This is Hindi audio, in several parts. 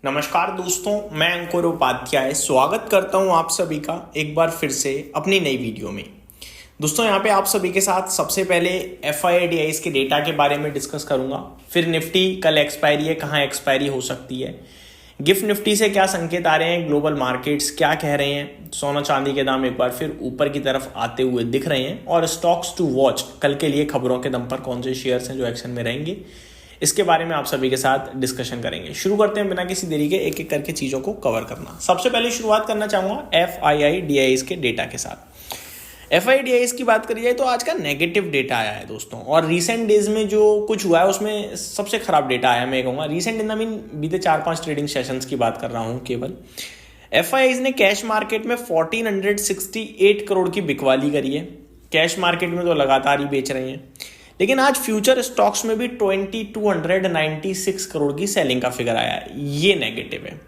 नमस्कार दोस्तों, मैं अंकुर उपाध्याय स्वागत करता हूं आप सभी का एक बार फिर से अपनी नई वीडियो में। दोस्तों यहाँ पे आप सभी के साथ सबसे पहले FIDIs के डेटा के बारे में डिस्कस करूंगा, फिर निफ्टी कल एक्सपायरी है, कहाँ एक्सपायरी हो सकती है, गिफ्ट निफ्टी से क्या संकेत आ रहे हैं, ग्लोबल मार्केट्स क्या कह रहे हैं, सोना चांदी के दाम एक बार फिर ऊपर की तरफ आते हुए दिख रहे हैं और स्टॉक्स टू वॉच कल के लिए खबरों के दम पर कौन से शेयर्स हैं जो एक्शन में रहेंगे, इसके बारे में आप सभी के साथ डिस्कशन करेंगे। शुरू करते हैं बिना किसी देरी के एक एक करके चीज़ों को कवर करना। सबसे पहले शुरुआत करना चाहूँगा FIDIs के डेटा के साथ। FIDIs की बात करी जाए तो आज का नेगेटिव डेटा आया है दोस्तों, और रीसेंट डेज में जो कुछ हुआ है उसमें सबसे खराब डेटा आया मैं कहूँगा। रीसेंट इन द मीन बीते 4-5 ट्रेडिंग सेशंस की बात कर रहा हूँ केवल। FIIs ने कैश मार्केट में 1468 करोड़ की बिकवाली करी है। कैश मार्केट में तो लगातार ही बेच रहे हैं, लेकिन आज फ्यूचर स्टॉक्स में भी 2296 करोड़ की सेलिंग का फिगर आया है, ये नेगेटिव है।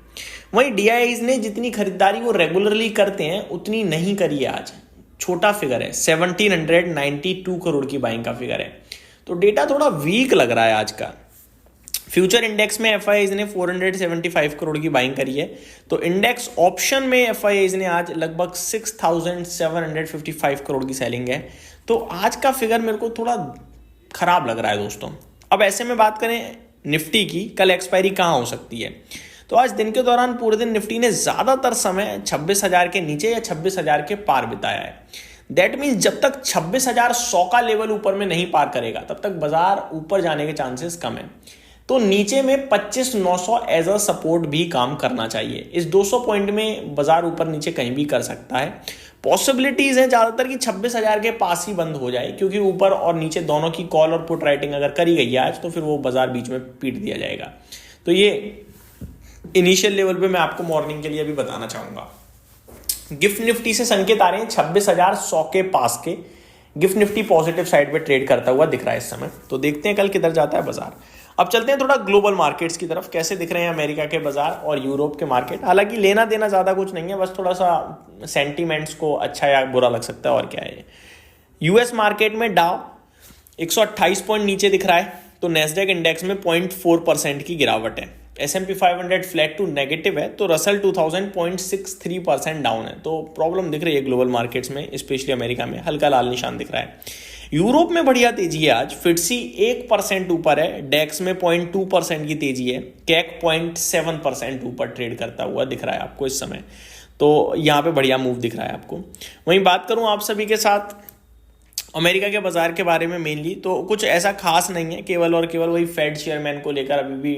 वहीं DIIs ने जितनी खरीदारी वो रेगुलरली करते हैं उतनी नहीं करी है आज, छोटा फिगर है, 1792 करोड़ की बाइंग का फिगर है, तो डेटा थोड़ा वीक लग रहा है आज का। फ्यूचर इंडेक्स में FIIs ने 475 करोड़ की बाइंग करी है, तो इंडेक्स ऑप्शन में FIIs ने आज लगभग 6755 करोड़ की सेलिंग है, तो आज का फिगर मेरे को थोड़ा खराब लग रहा है दोस्तों। अब ऐसे में बात करें निफ्टी की, कल एक्सपायरी कहाँ हो सकती है, तो आज दिन के दौरान पूरे दिन निफ्टी ने ज़्यादातर समय 26,000 के नीचे या 26,000 के पार बिताया है। दैट मीन्स जब तक 26,100 का लेवल ऊपर में नहीं पार करेगा तब तक बाजार ऊपर जाने के चांसेस कम है, तो नीचे में 25,900 एज अ सपोर्ट भी काम करना चाहिए। इस 200 पॉइंट में बाजार ऊपर नीचे कहीं भी कर सकता है। पॉसिबिलिटीज हैं ज़्यादातर कि 26,000 के पास ही बंद हो जाए, क्योंकि ऊपर और नीचे दोनों की कॉल और पुट राइटिंग अगर करी गई है आज तो फिर वो बाजार बीच में पीट दिया जाएगा। तो ये इनिशियल लेवल पे मैं आपको मॉर्निंग के लिए अभी बताना चाहूँगा। गिफ्ट निफ्टी से संकेत आ रहे हैं 26,100 के पास के। गिफ्ट निफ्टी पॉजिटिव साइड पे ट्रेड करता हुआ दिख रहा है इस समय, तो देखते हैं कल किधर जाता है बाजार। अब चलते हैं थोड़ा ग्लोबल मार्केट्स की तरफ, कैसे दिख रहे हैं अमेरिका के बाजार और यूरोप के मार्केट। हालांकि लेना देना ज़्यादा कुछ नहीं है, बस थोड़ा सा सेंटीमेंट्स को अच्छा या बुरा लग सकता है, और क्या है। US मार्केट में डाउ 128 पॉइंट नीचे दिख रहा है, तो नेस्डेक इंडेक्स में 0.4% की गिरावट है। S&P 500 फ्लैट टू नेगेटिव है, तो रसल 2000 0.63% डाउन है, तो प्रॉब्लम दिख रही है ग्लोबल मार्केट्स में, स्पेशली अमेरिका में हल्का लाल निशान दिख रहा है। यूरोप में बढ़िया तेजी है आज, फिट्सी 1% ऊपर है, डेक्स में 0.2% की तेजी है, कैक 0.7% ऊपर ट्रेड करता हुआ दिख रहा है आपको इस समय, तो यहाँ पे बढ़िया मूव दिख रहा है आपको। वहीं बात करूँ आप सभी के साथ अमेरिका के बाजार के बारे में मेनली, तो कुछ ऐसा खास नहीं है, केवल और केवल वही फेड चेयरमैन को लेकर अभी भी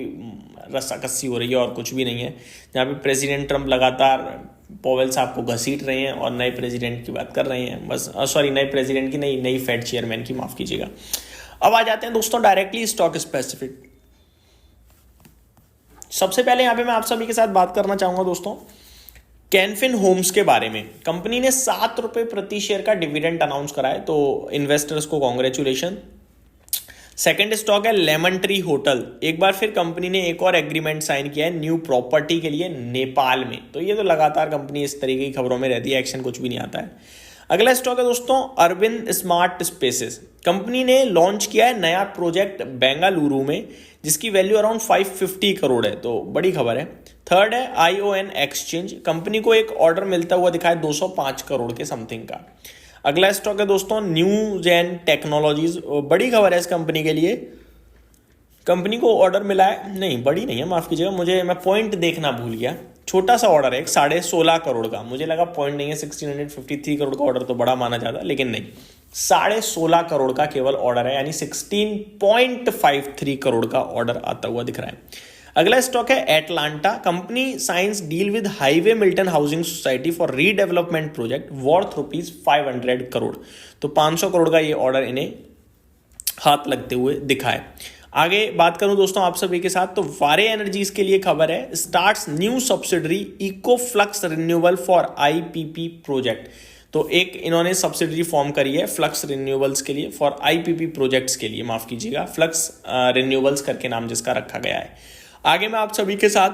रस्साकस्सी हो रही है और कुछ भी नहीं है, जहाँ पे प्रेसिडेंट ट्रंप लगातार पॉवेल साहब को घसीट रहे हैं और नए प्रेसिडेंट की बात कर रहे हैं, बस सॉरी नए प्रेसिडेंट की नहीं, नई फेड चेयरमैन की, माफ कीजिएगा। अब आ जाते हैं दोस्तों डायरेक्टली स्टॉक स्पेसिफिक। सबसे पहले यहाँ पे मैं आप सभी के साथ बात करना चाहूंगा दोस्तों कैनफिन होम्स के बारे में। कंपनी ने 7 रुपये प्रति शेयर का डिविडेंड अनाउंस करा है, तो इन्वेस्टर्स को कॉन्ग्रेचुलेशन। सेकेंड स्टॉक है लेमन ट्री होटल। एक बार फिर कंपनी ने एक और एग्रीमेंट साइन किया है न्यू प्रॉपर्टी के लिए नेपाल में, तो ये तो लगातार कंपनी इस तरीके की खबरों में रहती है, एक्शन कुछ भी नहीं आता है। अगला स्टॉक है दोस्तों अरविंद स्मार्ट स्पेसेस। कंपनी ने लॉन्च किया है नया प्रोजेक्ट बेंगलुरु में, जिसकी वैल्यू अराउंड 550 करोड़ है, तो बड़ी खबर है। थर्ड है ION एक्सचेंज। कंपनी को एक ऑर्डर मिलता हुआ दिखा है 205 करोड़ के समथिंग का। अगला स्टॉक है दोस्तों न्यू जेन टेक्नोलॉजीज। बड़ी खबर है इस कंपनी के लिए, कंपनी को ऑर्डर मिला है, नहीं बड़ी नहीं है, माफ कीजिएगा, मैं पॉइंट देखना भूल गया, छोटा सा ऑर्डर है 16.5 करोड़ का, मुझे लगा पॉइंट नहीं है, 1653 करोड़ का ऑर्डर तो बड़ा माना जाता, लेकिन नहीं, 16.5 करोड़ का केवल ऑर्डर है, यानी 16.53 करोड़ का ऑर्डर आता हुआ दिख रहा है। अगला स्टॉक है Atlanta. Company science deal with highway Milton housing society for redevelopment project worth ₹500 crore, तो 500 करोड़ का ये ऑर्डर इन्हें हाथ लगते हुए दिखा है। आगे बात करूं दोस्तों आप सभी के साथ, तो वारे एनर्जीज के लिए खबर है starts new subsidiary Eco Flux Renewable for IPP project. तो एक इन्होंने सब्सिडरी फॉर्म करी है फ्लक्स रिन्यूएबल्स के लिए, फॉर IPP प्रोजेक्ट्स के लिए, माफ कीजिएगा, फ्लक्स रिन्यूएबल्स करके नाम जिसका रखा गया है। आगे मैं आप सभी के साथ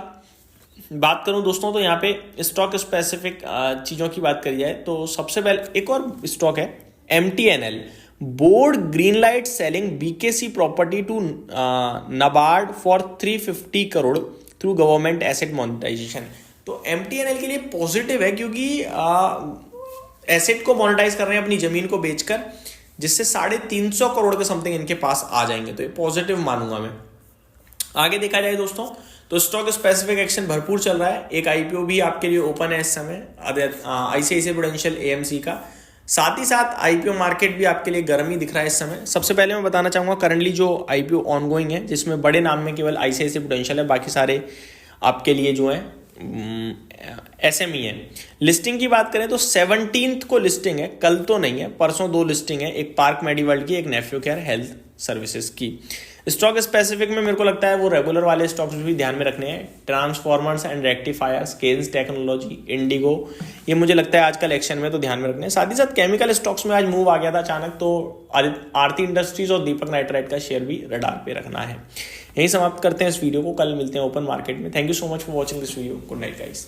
बात करूं दोस्तों, तो यहाँ पे स्टॉक स्पेसिफिक चीज़ों की बात करी जाए तो सबसे पहले एक और स्टॉक है MTNL। Board green light selling BKC property to NABARD for 350 crore, through government asset monetisation. तो MTNL के लिए पॉजिटिव है क्योंकि एसेट को मोनेटाइज कर रहे हैं अपनी जमीन को बेचकर, जिससे 350 करोड़ के समथिंग इनके पास आ जाएंगे। तो ये पॉजिटिव मानूंगा मैं। आगे देखा जाए दोस्तों तो स्टॉक स्पेसिफिक एक्शन भरपूर चल रहा है। एक IPO भी आपके लिए ओपन है इस समय ICICI प्रूडेंशियल AMC का। साथ ही साथ IPO मार्केट भी आपके लिए गर्म ही दिख रहा है इस समय। सबसे पहले मैं बताना चाहूंगा करंटली जो IPO ऑनगोइंग है, जिसमें बड़े नाम में केवल ICICI प्रूडेंशियल है, बाकी सारे आपके लिए जो है SME है। लिस्टिंग की बात करें तो 17th को लिस्टिंग है, कल तो नहीं है, परसों 2 लिस्टिंग है, एक पार्क मेडीवर्ल्ड की, एक नेफ्यू केयर हेल्थ सर्विसेज की। स्टॉक स्पेसिफिक में मेरे को लगता है वो रेगुलर वाले स्टॉक्स भी ध्यान में रखने हैं, transformers and rectifiers, Kaynes technology, IndiGo, ये मुझे लगता है आजकल एक्शन में तो ध्यान में रखने हैं। साथ ही साथ केमिकल स्टॉक्स में आज मूव आ गया था अचानक, तो आरती इंडस्ट्रीज और दीपक नाइट्राइट का शेयर भी रडार पे रखना है। यही समाप्त करते हैं इस वीडियो को, कल मिलते हैं ओपन मार्केट में। Thank you so much for watching this video. Good night guys.